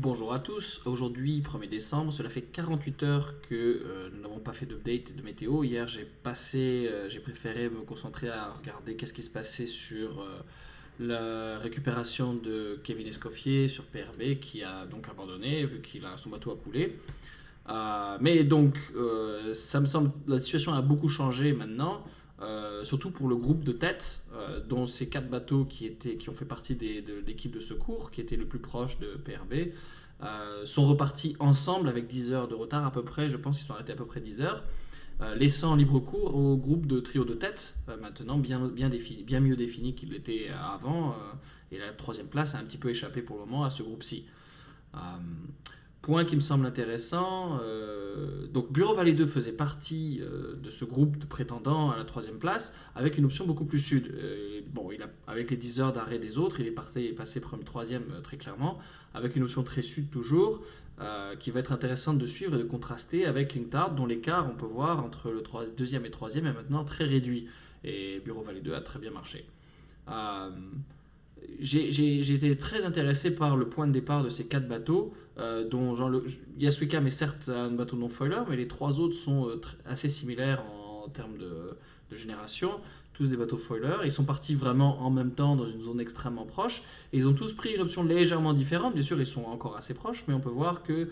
Bonjour à tous, aujourd'hui 1er décembre, cela fait 48 heures que nous n'avons pas fait d'update de météo. Hier j'ai préféré me concentrer à regarder qu'est-ce qui se passait sur la récupération de Kevin Escoffier sur PRB qui a donc abandonné vu son bateau a coulé. Mais donc, ça me semble, la situation a beaucoup changé maintenant, surtout pour le groupe de tête, dont ces quatre bateaux qui ont fait partie de l'équipe de secours, qui étaient le plus proche de PRB, sont repartis ensemble avec 10 heures de retard à peu près. Je pense qu'ils sont arrêtés à peu près 10 heures, laissant libre cours au groupe de trio de tête, maintenant bien mieux défini qu'il l'était avant. Et la troisième place a un petit peu échappé pour le moment à ce groupe-ci. Euh, Point qui me semble intéressant, donc Bureau Vallée 2 faisait partie de ce groupe de prétendants à la troisième place avec une option beaucoup plus sud. Avec les 10 heures d'arrêt des autres, il est passé premier, troisième très clairement, avec une option très sud toujours, qui va être intéressante de suivre et de contraster avec Lingtard, dont l'écart, on peut voir, entre le deuxième et troisième est maintenant très réduit. Et Bureau Vallée 2 a très bien marché. Euh, j'ai été très intéressé par le point de départ de ces quatre bateaux, dont Yasuika est certes un bateau non-foiler, mais les trois autres sont assez similaires en termes de génération, tous des bateaux foiler. Ils sont partis vraiment en même temps dans une zone extrêmement proche, et ils ont tous pris une option légèrement différente. Bien sûr, ils sont encore assez proches, mais on peut voir que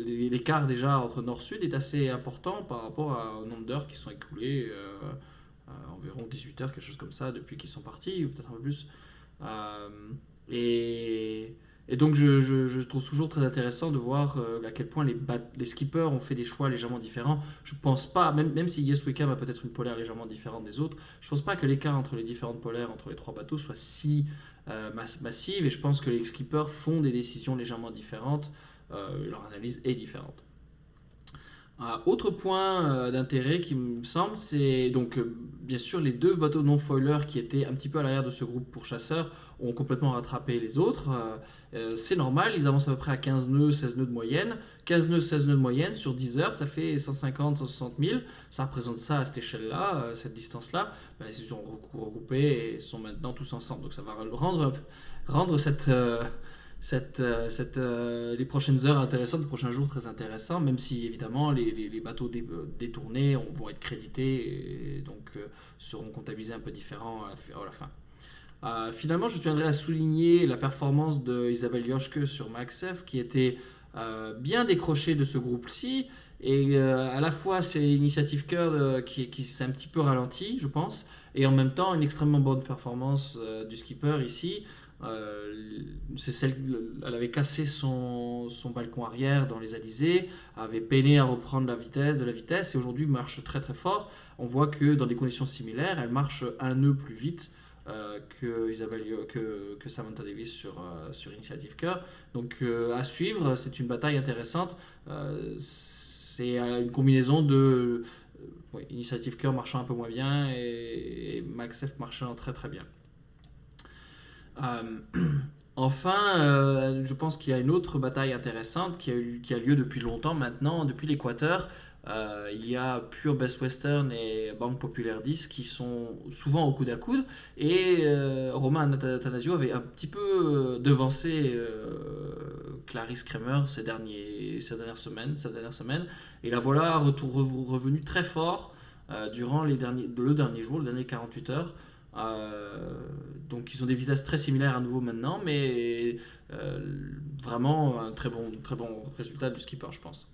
l'écart déjà entre nord-sud est assez important par rapport au nombre d'heures qui sont écoulées. Environ 18 heures, quelque chose comme ça, depuis qu'ils sont partis, ou peut-être un peu plus. Euh, et, et donc je trouve toujours très intéressant de voir à quel point les skippers ont fait des choix légèrement différents. Je pense pas, même si Yes Wickham a peut-être une polaire légèrement différente des autres, je pense pas que l'écart entre les différentes polaires, entre les trois bateaux, soit si massive, et je pense que les skippers font des décisions légèrement différentes, leur analyse est différente. Autre point d'intérêt qui me semble, c'est donc bien sûr les deux bateaux non-foilers qui étaient un petit peu à l'arrière de ce groupe pour chasseurs ont complètement rattrapé les autres. C'est normal, ils avancent à peu près à 15 nœuds, 16 nœuds de moyenne. 15 nœuds, 16 nœuds de moyenne sur 10 heures, ça fait 150, 160 000. Ça représente ça à cette échelle-là, cette distance-là. Ils se sont regroupés et sont maintenant tous ensemble. Donc ça va rendre les prochaines heures intéressantes, les prochains jours très intéressants, même si évidemment les bateaux détournés vont être crédités et donc seront comptabilisés un peu différents à la fin. Finalement, je tiendrai à souligner la performance de Isabelle Yoshke sur MaxF, qui était bien décrochée de ce groupe-ci. Et à la fois, c'est l'initiative Curd qui s'est un petit peu ralenti, je pense, et en même temps, une extrêmement bonne performance du skipper ici. Euh, Elle avait cassé son balcon arrière dans les alizés, avait peiné à reprendre de la vitesse, et aujourd'hui marche très très fort. On voit que dans des conditions similaires, elle marche un nœud plus vite que Samantha Davis sur Initiative Cœur. Donc à suivre, c'est une bataille intéressante. C'est une combinaison de Initiative Cœur marchant un peu moins bien et MaxF marchant très très bien. Euh, Enfin, je pense qu'il y a une autre bataille intéressante qui a lieu depuis longtemps maintenant, depuis l'Équateur. Il y a Pure Best Western et Banque Populaire 10 qui sont souvent au coude à coude. Et Romain Athanasio avait un petit peu devancé Clarisse Kramer ces dernières semaines. Et la voilà revenu très fort durant le dernier jour, le dernier 48 heures. Donc ils ont des vitesses très similaires à nouveau maintenant, mais vraiment un très bon résultat du skipper, je pense.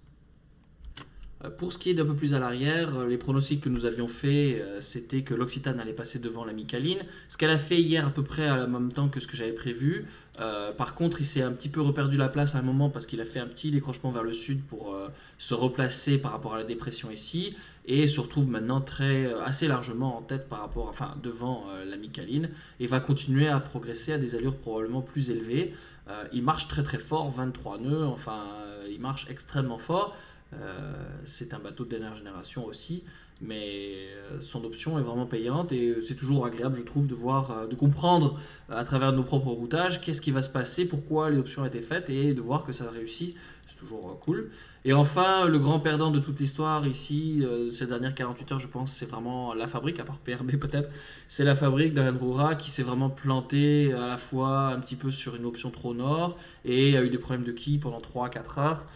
Pour ce qui est d'un peu plus à l'arrière, les pronostics que nous avions faits, c'était que l'Occitane allait passer devant la Micaline. Ce qu'elle a fait hier à peu près à la même temps que ce que j'avais prévu. Par contre, il s'est un petit peu reperdu la place à un moment parce qu'il a fait un petit décrochement vers le sud pour se replacer par rapport à la dépression ici et se retrouve maintenant assez largement en tête devant la Micaline et va continuer à progresser à des allures probablement plus élevées. Il marche très très fort, 23 nœuds, il marche extrêmement fort. C'est un bateau de dernière génération aussi. mais son option est vraiment payante et c'est toujours agréable, je trouve, de voir, de comprendre à travers nos propres routages qu'est-ce qui va se passer, pourquoi les options ont été faites et de voir que ça réussit. C'est toujours cool. Et enfin, le grand perdant de toute l'histoire ici, ces dernières 48 heures, je pense, c'est vraiment la fabrique, à part PRB peut-être, c'est la fabrique d'Alan Roura qui s'est vraiment plantée à la fois un petit peu sur une option trop nord et a eu des problèmes de quille pendant 3 4 heures.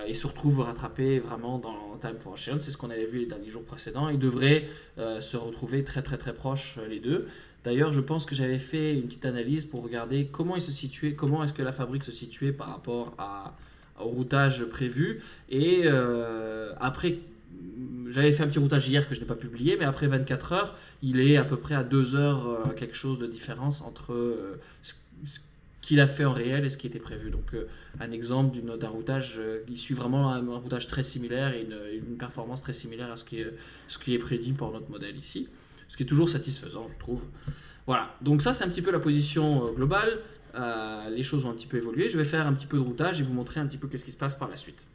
Et se retrouve rattrapé vraiment dans Time for Ocean. C'est ce qu'on avait vu les derniers jours précédents. Ils devraient se retrouver très très très proches les deux. D'ailleurs, je pense que j'avais fait une petite analyse pour regarder comment il se situait, comment est-ce que la fabrique se situait par rapport au routage prévu. Et après, j'avais fait un petit routage hier que je n'ai pas publié, mais après 24 heures, il est à peu près à 2 heures quelque chose de différence entre ce qu'il a fait en réel et ce qui était prévu. Donc un exemple d'un routage, il suit vraiment un routage très similaire et une performance très similaire à ce qui est prédit par notre modèle ici. Ce qui est toujours satisfaisant, je trouve. Voilà, donc ça c'est un petit peu la position globale. Les choses ont un petit peu évolué. Je vais faire un petit peu de routage et vous montrer un petit peu qu'est-ce qui se passe par la suite.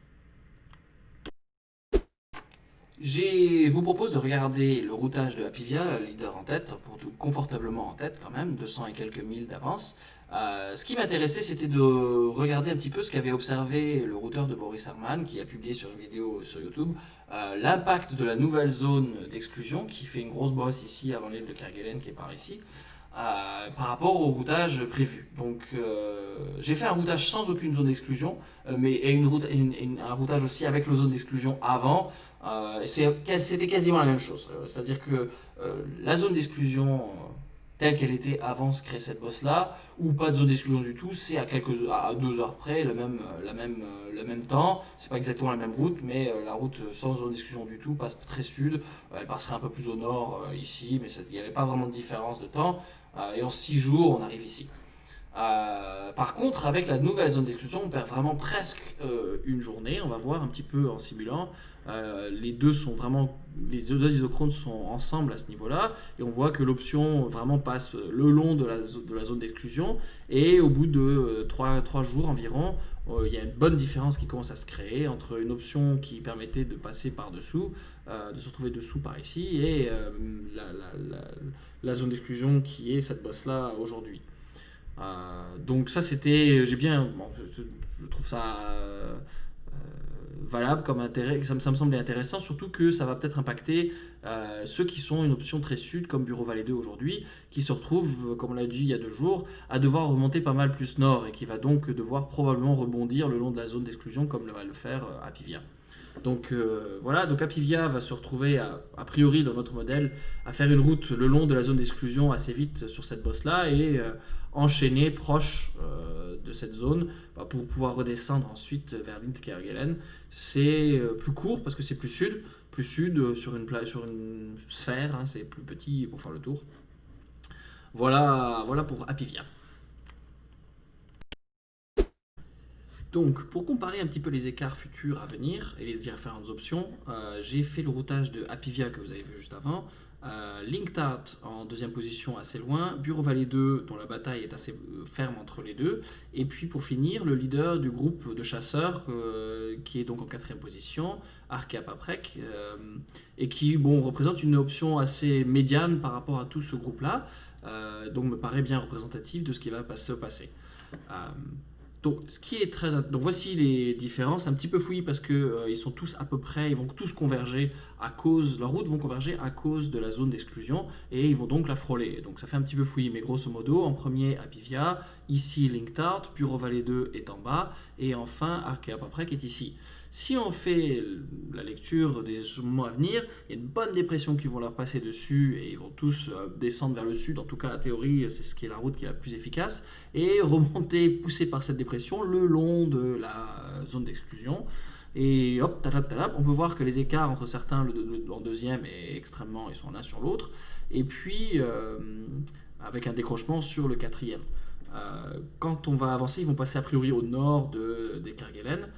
Je vous propose de regarder le routage de Apivia, leader en tête, pour tout, confortablement en tête quand même, 200 et quelques milles d'avance. Ce qui m'intéressait, c'était de regarder un petit peu ce qu'avait observé le routeur de Boris Herman, qui a publié sur une vidéo sur YouTube, l'impact de la nouvelle zone d'exclusion, qui fait une grosse bosse ici avant l'île de Kerguelen, qui est par ici, par rapport au routage prévu. Donc j'ai fait un routage sans aucune zone d'exclusion, mais un routage aussi avec la zone d'exclusion avant. C'était quasiment la même chose. C'est-à-dire que la zone d'exclusion telle qu'elle était avant de créer cette bosse là, ou pas de zone d'exclusion du tout, c'est à 2 heures près le même temps. C'est pas exactement la même route, mais la route sans zone d'exclusion du tout passe très sud. Elle passerait un peu plus au nord ici, mais il n'y avait pas vraiment de différence de temps. Et en 6 jours, on arrive ici. Par contre, avec la nouvelle zone d'exclusion, on perd vraiment presque une journée. On va voir un petit peu en simulant. Les deux isochrones sont ensemble à ce niveau-là, et on voit que l'option vraiment passe le long de la zone d'exclusion. Et au bout de 3 jours environ, il y a une bonne différence qui commence à se créer entre une option qui permettait de passer par-dessous, de se retrouver dessous par ici, et la zone d'exclusion qui est cette bosse-là aujourd'hui. Donc ça c'était, j'ai bien, bon, je trouve ça valable comme intérêt, ça me semblait intéressant, surtout que ça va peut-être impacter ceux qui sont une option très sud comme Bureau Vallée 2 aujourd'hui, qui se retrouvent, comme on l'a dit il y a 2 jours, à devoir remonter pas mal plus nord et qui va donc devoir probablement rebondir le long de la zone d'exclusion comme va le faire Apivia. Donc voilà, donc Apivia va se retrouver a priori dans notre modèle à faire une route le long de la zone d'exclusion assez vite sur cette bosse là et enchaîner proche de cette zone pour pouvoir redescendre ensuite vers l'Intkergelen. C'est plus court parce que c'est plus sud sur une sphère, hein, c'est plus petit pour faire le tour. Voilà pour Apivia. Donc, pour comparer un petit peu les écarts futurs à venir et les différentes options, j'ai fait le routage de Apivia que vous avez vu juste avant, Linktart en deuxième position assez loin, Bureau Vallée 2 dont la bataille est assez ferme entre les deux, et puis pour finir, le leader du groupe de chasseurs qui est donc en quatrième position, Arkea Paprec, et qui représente une option assez médiane par rapport à tout ce groupe-là, donc me paraît bien représentatif de ce qui va passer au passé. Donc, donc voici les différences, un petit peu fouillis parce que ils sont tous à peu près, ils vont tous converger leurs routes vont converger à cause de la zone d'exclusion et ils vont donc la frôler. Donc ça fait un petit peu fouillis, mais grosso modo, en premier Apivia, ici Linktart, Bureau Vallée 2 est en bas et enfin Arkea Paprec est ici. Si on fait la lecture des moments à venir, il y a une bonne dépression qui vont leur passer dessus et ils vont tous descendre vers le sud. En tout cas, la théorie, c'est ce qui est la route qui est la plus efficace et remonter, poussé par cette dépression, le long de la zone d'exclusion. Et hop, on peut voir que les écarts entre certains, en deuxième, est extrêmement, ils sont l'un sur l'autre. Et puis, avec un décrochement sur le quatrième. Quand on va avancer, ils vont passer a priori au nord des Kerguelen.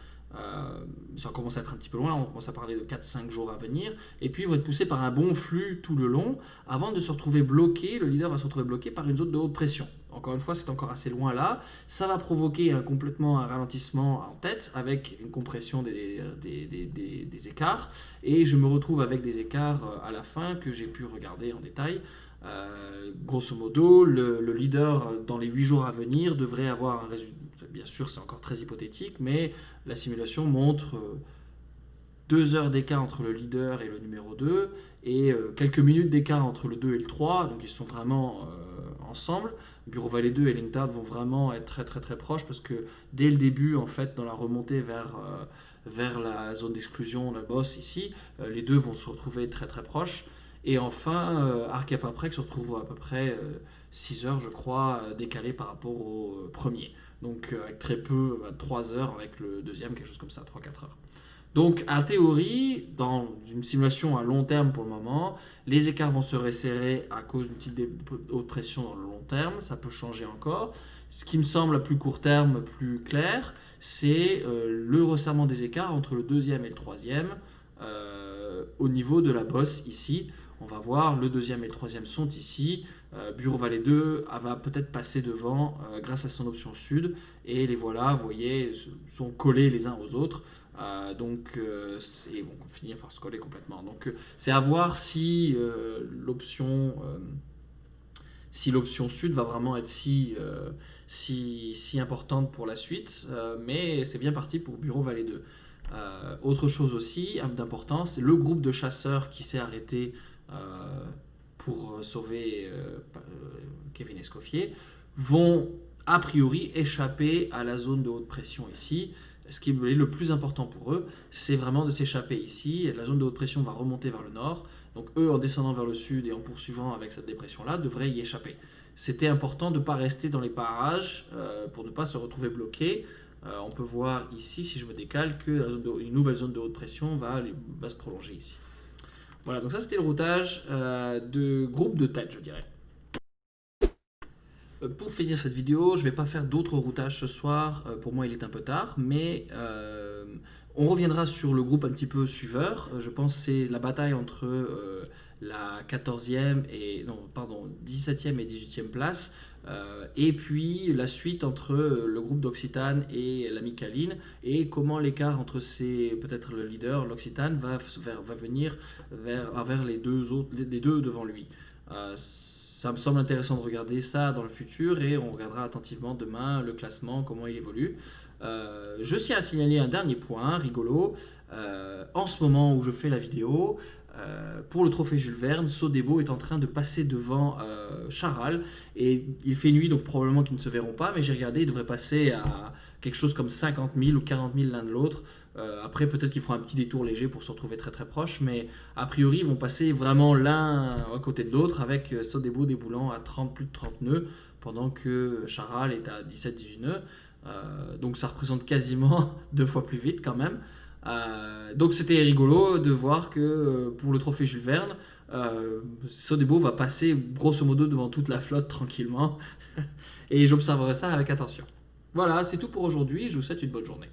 Ça commence à être un petit peu loin, on commence à parler de 4-5 jours à venir, et puis ils vont être poussés par un bon flux tout le long, avant de se retrouver bloqué, le leader va se retrouver bloqué par une zone de haute pression. Encore une fois, c'est encore assez loin là, ça va provoquer complètement un ralentissement en tête, avec une compression des écarts, et je me retrouve avec des écarts à la fin que j'ai pu regarder en détail. Grosso modo, le leader dans les 8 jours à venir devrait avoir un résultat. Bien sûr, c'est encore très hypothétique, mais la simulation montre 2 heures d'écart entre le leader et le numéro 2 et quelques minutes d'écart entre le 2 et le 3, donc ils sont vraiment ensemble. Bureau Valley 2 et Lingtad vont vraiment être très très très proches parce que dès le début, en fait, dans la remontée vers la zone d'exclusion, la bosse ici, les deux vont se retrouver très très proches. Et enfin, Arc Paprec se retrouve à peu près 6 heures, je crois, décalé par rapport au premier. Donc avec très peu, 3 heures avec le deuxième, quelque chose comme ça, 3-4 heures. Donc, en théorie, dans une simulation à long terme pour le moment, les écarts vont se resserrer à cause d'une petite haute pression dans le long terme. Ça peut changer encore. Ce qui me semble à plus court terme plus clair, c'est le resserrement des écarts entre le deuxième et le troisième au niveau de la bosse ici. On va voir, le deuxième et le troisième sont ici. Bureau Valley 2 va peut-être passer devant grâce à son option sud. Et les voilà, vous voyez, sont collés les uns aux autres. Ils vont finir par se coller complètement. Donc c'est à voir si l'option sud va vraiment être si importante pour la suite. Mais c'est bien parti pour Bureau Valley 2. Autre chose aussi d'important, c'est le groupe de chasseurs qui s'est arrêté pour sauver Kevin Escoffier vont a priori échapper à la zone de haute pression ici. Ce qui est le plus important pour eux, c'est vraiment de s'échapper ici. La zone de haute pression va remonter vers le nord. Donc eux, en descendant vers le sud et en poursuivant avec cette dépression-là, devraient y échapper. C'était important de ne pas rester dans les parages pour ne pas se retrouver bloqué. On peut voir ici, si je me décale, qu'une nouvelle zone de haute pression va se prolonger ici. Voilà, donc ça c'était le routage de groupe de tête, je dirais. Pour finir cette vidéo, je ne vais pas faire d'autres routages ce soir. Pour moi, il est un peu tard, mais on reviendra sur le groupe un petit peu suiveur. Je pense que c'est la bataille entre la 14e et non, pardon, 17e et 18e place. Et puis la suite entre le groupe d'Occitane et l'Amicaline, et comment l'écart entre peut-être le leader, l'Occitane, va venir vers les deux devant lui. Ça me semble intéressant de regarder ça dans le futur, et on regardera attentivement demain le classement, comment il évolue. Je tiens à signaler un dernier point rigolo. En ce moment où je fais la vidéo, pour le trophée Jules Verne, Sodebo est en train de passer devant Charal, et il fait nuit donc probablement qu'ils ne se verront pas, mais j'ai regardé, ils devraient passer à quelque chose comme 50 000 ou 40 000 l'un de l'autre. Après peut-être qu'ils feront un petit détour léger pour se retrouver très très proches, mais a priori ils vont passer vraiment l'un à côté de l'autre, avec Sodebo déboulant à plus de 30 nœuds pendant que Charal est à 17-18 nœuds. Donc ça représente quasiment 2 fois plus vite quand même. Donc c'était rigolo de voir que pour le trophée Jules Verne, Sodebo va passer grosso modo devant toute la flotte tranquillement. Et j'observerai ça avec attention. Voilà, c'est tout pour aujourd'hui, je vous souhaite une bonne journée.